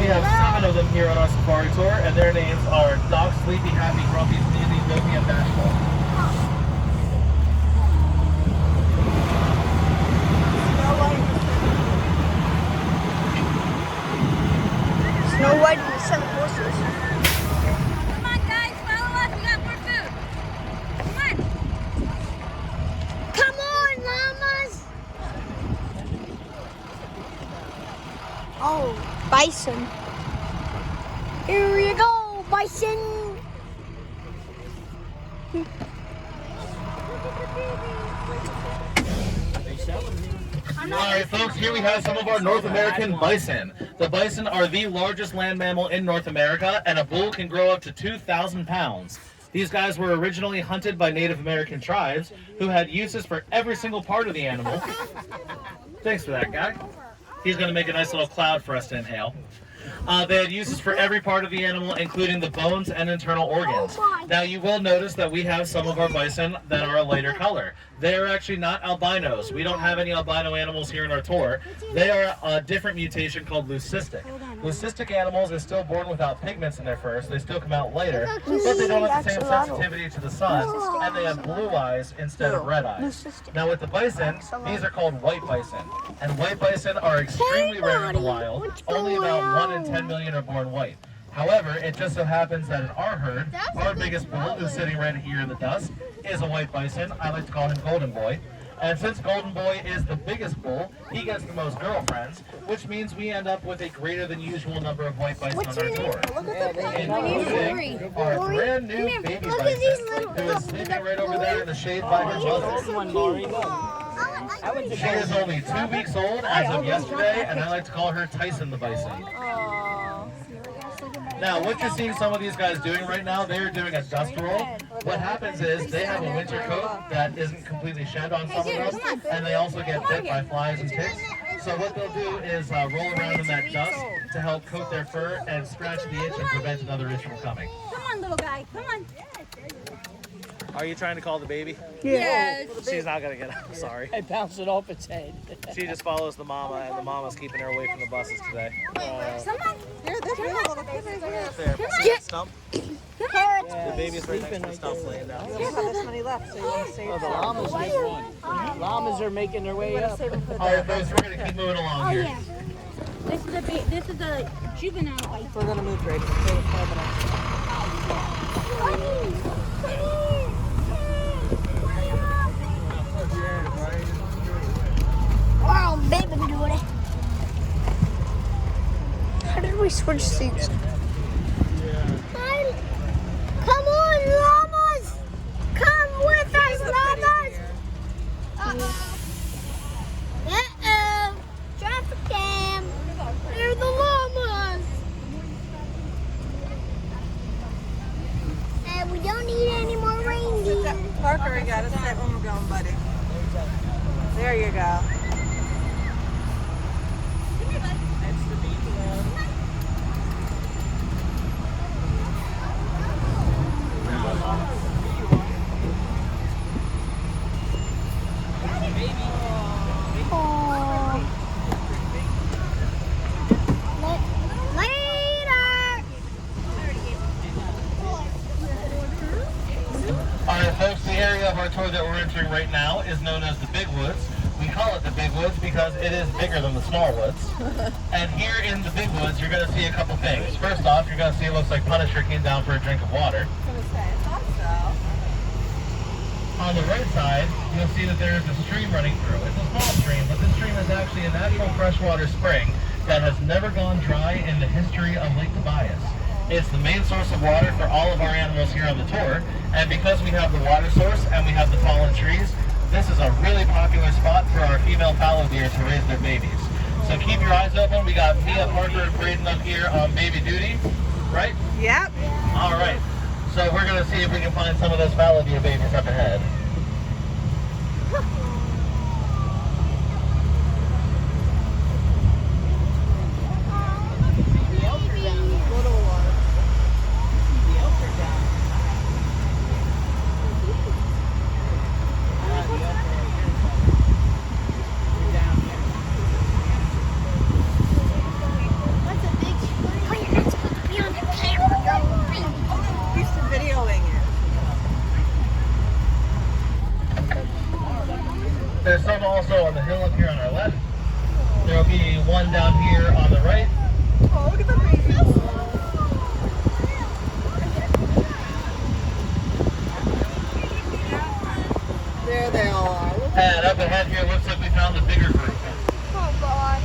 have 7 of them here on our safari tour, and their names are Doc, Sleepy, Happy, Grumpy, Sneezy, Dopey, and Bashful. Snow White and the 7 Horses. Come on, guys, follow us. We got more food. Come on. Come on, llamas! Oh, bison. Here you go, bison! Alright folks, here we have some of our North American bison. The bison are the largest land mammal in North America, and a bull can grow up to 2,000 pounds. These guys were originally hunted by Native American tribes who had uses for every single part of the animal. Thanks for that, guy. He's going to make a nice little cloud for us to inhale. They had uses for every part of the animal, including the bones and internal organs. Now you will notice that we have some of our bison that are a lighter color. They are actually not albinos. We don't have any albino animals here in our tour. They are a different mutation called leucistic. Leucistic animals are still born without pigments in their fur, so they still come out later, but they don't have the same sensitivity to the sun, and they have blue eyes instead of red eyes. Now with the bison, these are called white bison, and white bison are extremely rare in the wild. Only about 1 in 10 million are born white. However, it just so happens that in our herd, our biggest bull, who's sitting right here in the dust, is a white bison. I like to call him Golden Boy. And since Golden Boy is the biggest bull, he gets the most girlfriends, which means we end up with a greater than usual number of white bison on our tour. Including our brand new baby bison, who is sleeping right over there in the shade by her mother. She is only 2 weeks old as of yesterday, and I like to call her Tyson the Bison. Now, what you're seeing some of these guys doing right now, they're doing a dust roll. What happens is they have a winter coat that isn't completely shed on some of them, and they also get bit by flies and ticks. So what they'll do is roll around in that dust to help coat their fur and scratch the itch and prevent another itch from coming. Come on, little guy. Come on. Are you trying to call the baby? Yes. She's not going to get up, sorry. I bounced it off its head. She just follows the mama, and the mama's keeping her away from the buses today. Someone. There, see that stump? Carrots. The baby's right next to the stump laying down. We don't have this many left, so you want to save Oh, the llamas get one. Llamas are making their way up. All right, folks, we're going to keep moving along here. This is a juvenile bison. We're going to move right. Wow, baby, do it. How did we switch seats? Come on, llamas! Come with us, llamas! Uh-oh. Traffic jam. They're the llamas. And we don't need any more reindeer. Parker, you got to sit when we're going, buddy. There you go. Folks, the area of our tour that we're entering right now is known as the Big Woods. We call it the Big Woods because it is bigger than the small woods. And here in the Big Woods, you're going to see a couple things. First off, you're going to see it looks like Punisher came down for a drink of water. On the right side, you'll see that there is a stream running through. It's a small stream, but this stream is actually a natural freshwater spring that has never gone dry in the history of Lake Tobias. It's the main source of water for all of our animals here on the tour, and because we have the water source and we have the fallen trees, this is a really popular spot for our female fallow deer to raise their babies. So keep your eyes open. We got Mia, Parker, and Braden up here on baby duty, right? Yep. All right. So we're going to see if we can find some of those fallow deer babies up ahead. the hill up here on our left. There will be one down here on the right. Oh, look at the babies. There they all are. And up ahead here, looks like we found the bigger group. Oh, God.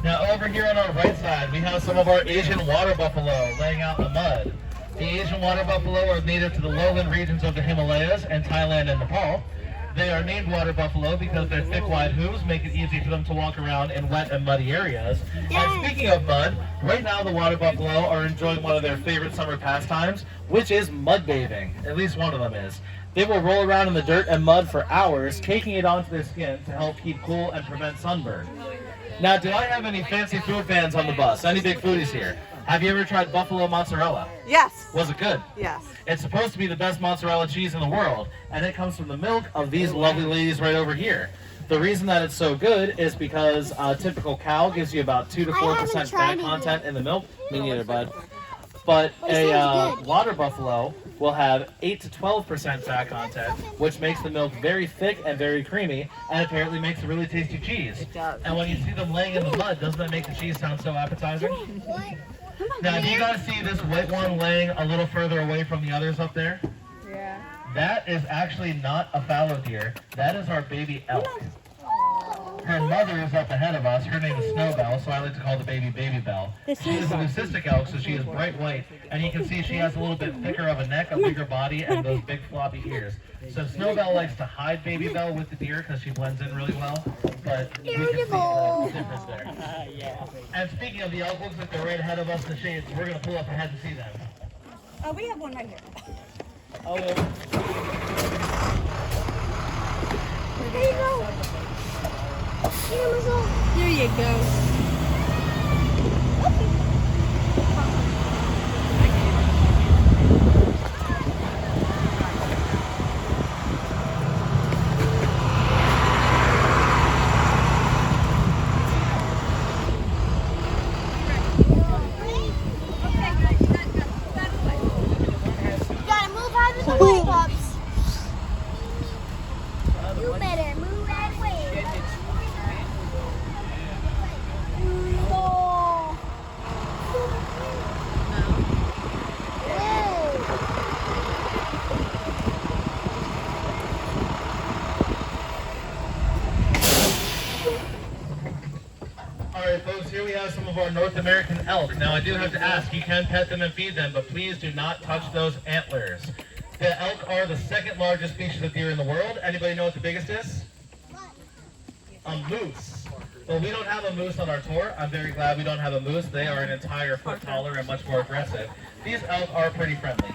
Now over here on our right side, we have some of our Asian water buffalo laying out in the mud. The Asian water buffalo are native to the lowland regions of the Himalayas and Thailand and Nepal. They are named water buffalo because their thick, wide hooves make it easy for them to walk around in wet and muddy areas. And speaking of mud, right now the water buffalo are enjoying one of their favorite summer pastimes, which is mud bathing. At least one of them is. They will roll around in the dirt and mud for hours, caking it onto their skin to help keep cool and prevent sunburn. Now, do I have any fancy food fans on the bus? Any big foodies here? Have you ever tried buffalo mozzarella? Yes. Was it good? Yes. It's supposed to be the best mozzarella cheese in the world, and it comes from the milk of these lovely ladies right over here. The reason that it's so good is because a typical cow gives you about 2 to 4% fat content in the milk. Me neither, bud. But a water buffalo will have 8 to 12% fat content, which makes the milk very thick and very creamy, and apparently makes a really tasty cheese. It does. And when you see them laying in the mud, doesn't that make the cheese sound so appetizing? Now, do you guys see this white one laying a little further away from the others up there? Yeah. That is actually not a fallow deer. That is our baby elk. Her mother is up ahead of us. Her name is Snowbell, so I like to call the baby Baby Bell. She is a leucistic elk, so she is bright white. And you can see she has a little bit thicker of a neck, a bigger body, and those big floppy ears. So Snowbell likes to hide Baby Bell with the deer because she blends in really well. But we can see the difference there. And speaking of the elk, looks like they're right ahead of us in the shade, so we're going to pull up ahead and see them. Oh, we have one right here. Oh, There you go. There you go. Gotta move out of the way, pups. You better move out of the way. Alright folks, here we have some of our North American elk. Now I do have to ask, you can pet them and feed them, but please do not touch those antlers. The elk are the second largest species of deer in the world. Anybody know what the biggest is? A moose. Well, we don't have a moose on our tour. I'm very glad we don't have a moose. They are an entire foot taller and much more aggressive. These elk are pretty friendly.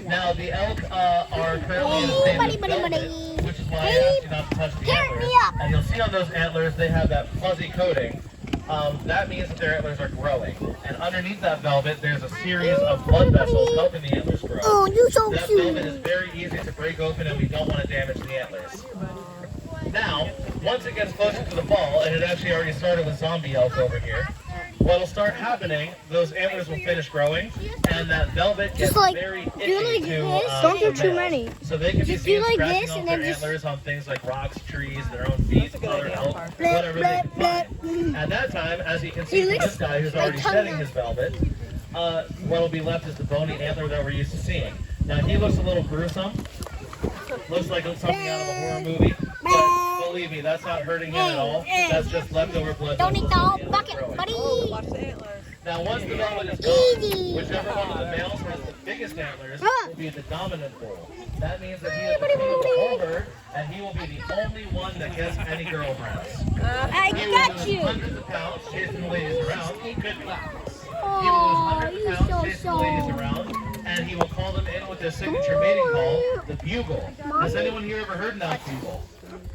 Now the elk are currently in a state of velvet, which is why I asked you not to touch the antlers. And you'll see on those antlers they have that fuzzy coating. That means that their antlers are growing. And underneath that velvet, there's a series of blood vessels helping the antlers grow. Oh, you're so That cute. velvet is very easy to break open, and we don't want to damage the antlers. Now, once it gets closer to the fall, and it actually already started with zombie elk over here, what'll start happening, those antlers will finish growing, and that velvet gets like- very do itchy like to this. Don't do the too males. many. So they can be Just do seen like scratching this off and their then just- antlers on things like rocks, trees, their own feet, a good other idea, elk, Parker. whatever they can find. Bleh. At that time, as you can see He from looks this guy who's like already tongue shedding out. his velvet, what'll be left is the bony antler that we're used to seeing. Now he looks a little gruesome. Looks like something out of a horror movie. But believe me, that's not hurting him at all. That's just leftover blood. Don't eat vessels the whole in the bucket, growing. buddy. Watch the antlers. Now, once the velvet is gone, Easy. whichever one of the males has the biggest antlers will be the dominant bull. That means that he is the Buddy, king of the buddy. whole herd, and he will be the only one that gets any girlfriends. I He will got lose you. hundreds of pounds chasing the ladies around. He could be. He will Oh, lose hundreds you're of pounds so chasing the ladies soft. around, and he will call them in with their signature mating call, the bugle. Has anyone here ever heard that bugle?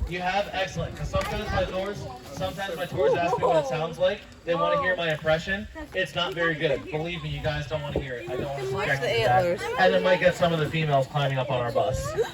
You have? Excellent. Because sometimes my tours ask me what it sounds like. They want to hear my impression. It's not very good. Believe me, you guys don't want to hear it. I don't want to subject the you to that. antlers. And it might get some of the females climbing up on our bus. The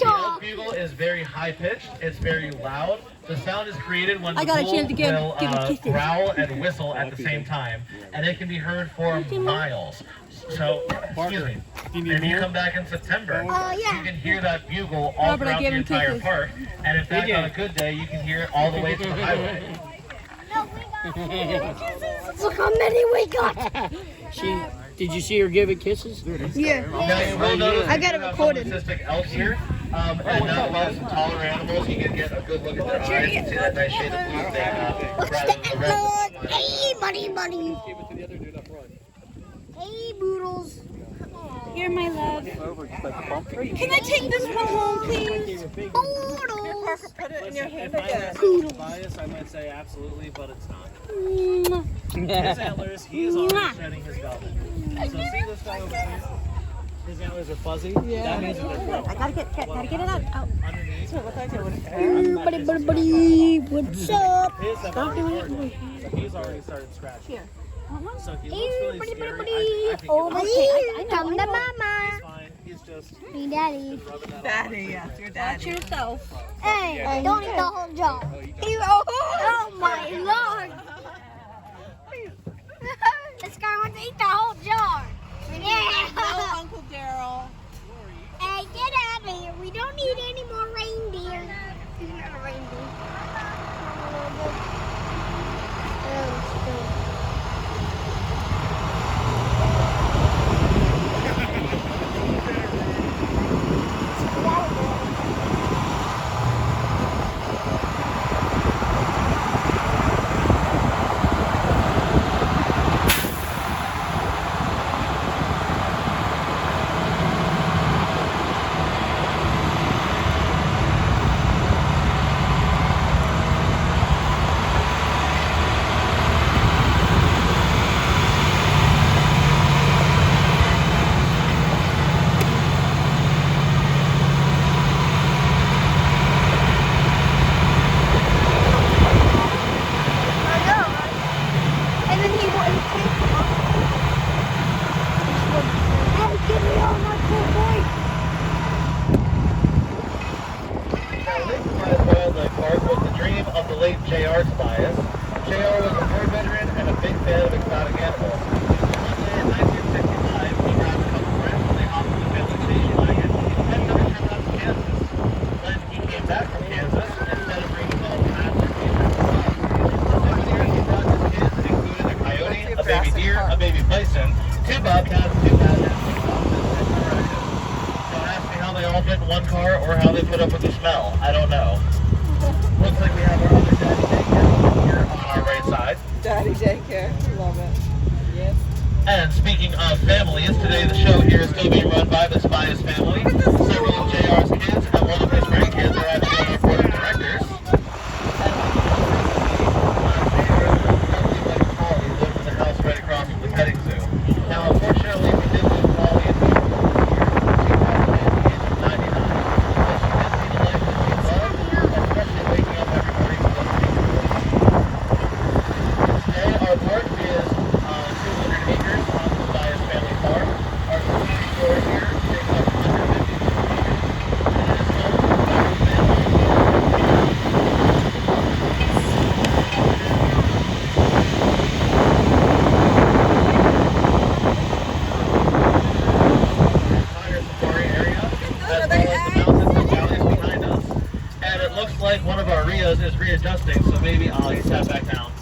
elk bugle is very high pitched. It's very loud. The sound is created when the bull will growl and whistle at the same time, and it can be heard for miles. So, excuse me. If you come back in September, you can hear that bugle all throughout the entire park, and in fact, on a good day, you can hear it all the way to the highway. Look how many we got. Did you see her give it kisses? Yeah. Now you will notice I got it recorded. cystic elk here, and now lots of taller animals, you can get a good look at their eyes and see that nice shade of blue they have. Look at the red. Hey, buddy. Hey, Boodles. You're my love. Can I take this one home, please? Boodles. Put it in your hand If I again. asked Tobias, I might say absolutely, but it's not. His antlers, he is already shedding his velvet. So see this guy over here? His antlers are fuzzy. That means that they're growing. I gotta get it out. Underneath, Buddy. What's up? his have already started. So he's already started scratching. So he looks really Buddy. scary. I think Over here. Come to he's mama. fine. He's just Hey, daddy. rubbing that Daddy, yes, your Watch daddy. yourself. Hey, don't eat the whole jar. Oh my lord. This guy wants to eat the whole jar. No, Yeah. Uncle Daryl. Hey, get out of here. We don't need any more reindeer. He's not a reindeer. And then he wouldn't take them. Hey, give me all my cool boy. Now, this Tobias Wildlife Park was the dream of the late J.R. Tobias. J.R. was a war veteran and a big fan of exotic animals. One day in 1965, he grabbed a couple friends and they hopped in the family station wagon and took a trip out to Kansas. When he came back from Kansas, instead of bringing all the cats and he brought his kids, including a coyote, a baby deer, a baby bison, 2 bobcats, 2 badgers, 2 foxes, and 2 raccoons. Don't ask me how they all fit in one car or how they put up with the smell. I don't know. Looks like we have our other daddy daycare here on our right side. Daddy daycare. Love it. Yes. And speaking of families, today the show here is still being run by the Tobias family. Several of JR's kids and one of his grandkids are actually on our board of directors. Polly lived in the house right across from the petting zoo. Now, unfortunately, we did lose Polly in 2000 at the age of 99. But she did lead a life that she loved, especially waking up every morning to listen to her. Today, our park is 200 acres on the Tobias family farm. Our community floor here takes up 150 square meters, and it is home to the Barbary entire safari area, as well as the mountains and valleys behind us. And it looks like one of our Rios is readjusting, so maybe he sat back down.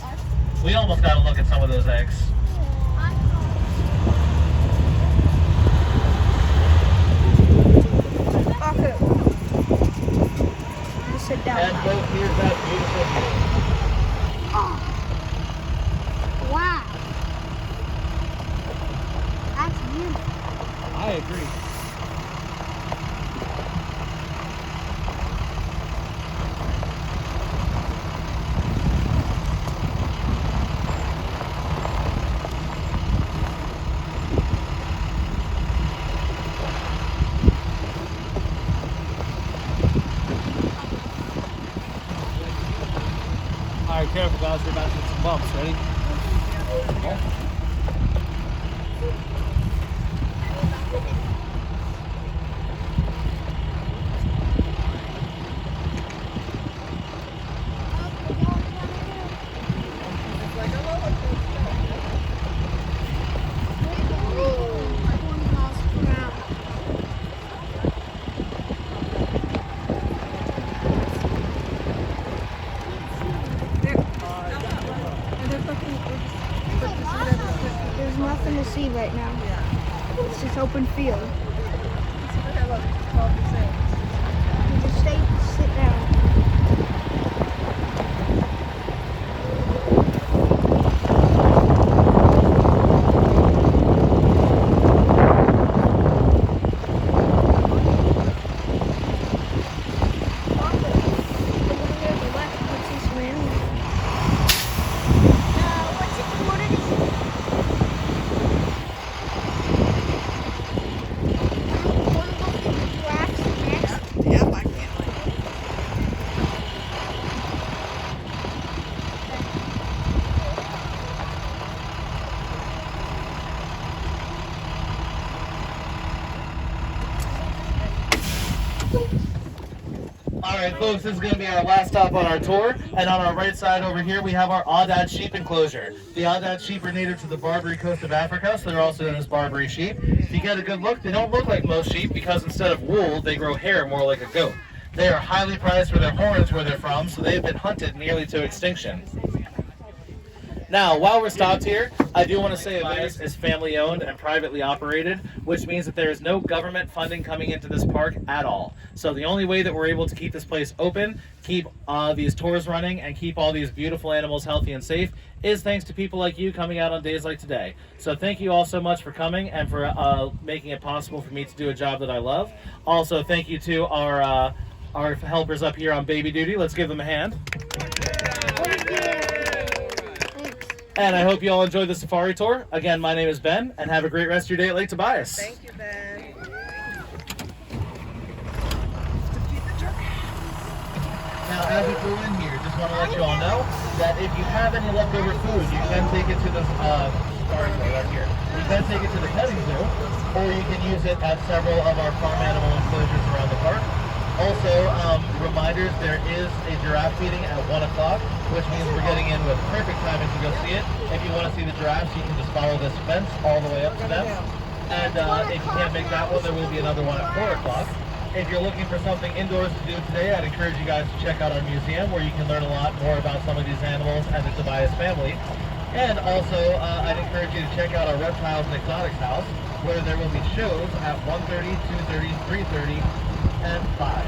We almost got to look at some of those eggs. Just sit down. And look, here's that beautiful view. Wow. That's beautiful. I agree. careful, guys. We're about to hit some bumps. Ready? There's nothing to see right now. It's just open field. You just sit down. Alright folks, this is going to be our last stop on our tour, and on our right side over here we have our Aoudad sheep enclosure. The Aoudad sheep are native to the Barbary coast of Africa, so they're also known as Barbary sheep. If you get a good look, they don't look like most sheep because instead of wool, they grow hair more like a goat. They are highly prized for their horns where they're from, so they've been hunted nearly to extinction. Now, while we're stopped here, I do want to say Tobias is family owned and privately operated, which means that there is no government funding coming into this park at all. So the only way that we're able to keep this place open, keep these tours running, and keep all these beautiful animals healthy and safe is thanks to people like you coming out on days like today. So thank you all so much for coming and for making it possible for me to do a job that I love. Also, thank you to our helpers up here on baby duty. Let's give them a hand. And I hope you all enjoyed the safari tour. Again, my name is Ben, and have a great rest of your day at Lake Tobias. Thank you, Ben. Now, as we go in here, just want to let you all know that if you have any leftover food, you can take it to the safari tour right here. You can take it to the petting zoo, or you can use it at several of our farm animal enclosures around the park. Also, reminders, there is a giraffe feeding at 1 o'clock, which means we're getting in with perfect timing to go see it. If you want to see the giraffes, you can just follow this fence all the way up to them. And if you can't make that one, there will be another one at 4 o'clock. If you're looking for something indoors to do today, I'd encourage you guys to check out our museum, where you can learn a lot more about some of these animals and the Tobias family. And also, I'd encourage you to check out our Reptiles and Exotics house, where there will be shows at 1:30, 2:30, 3:30, and 5.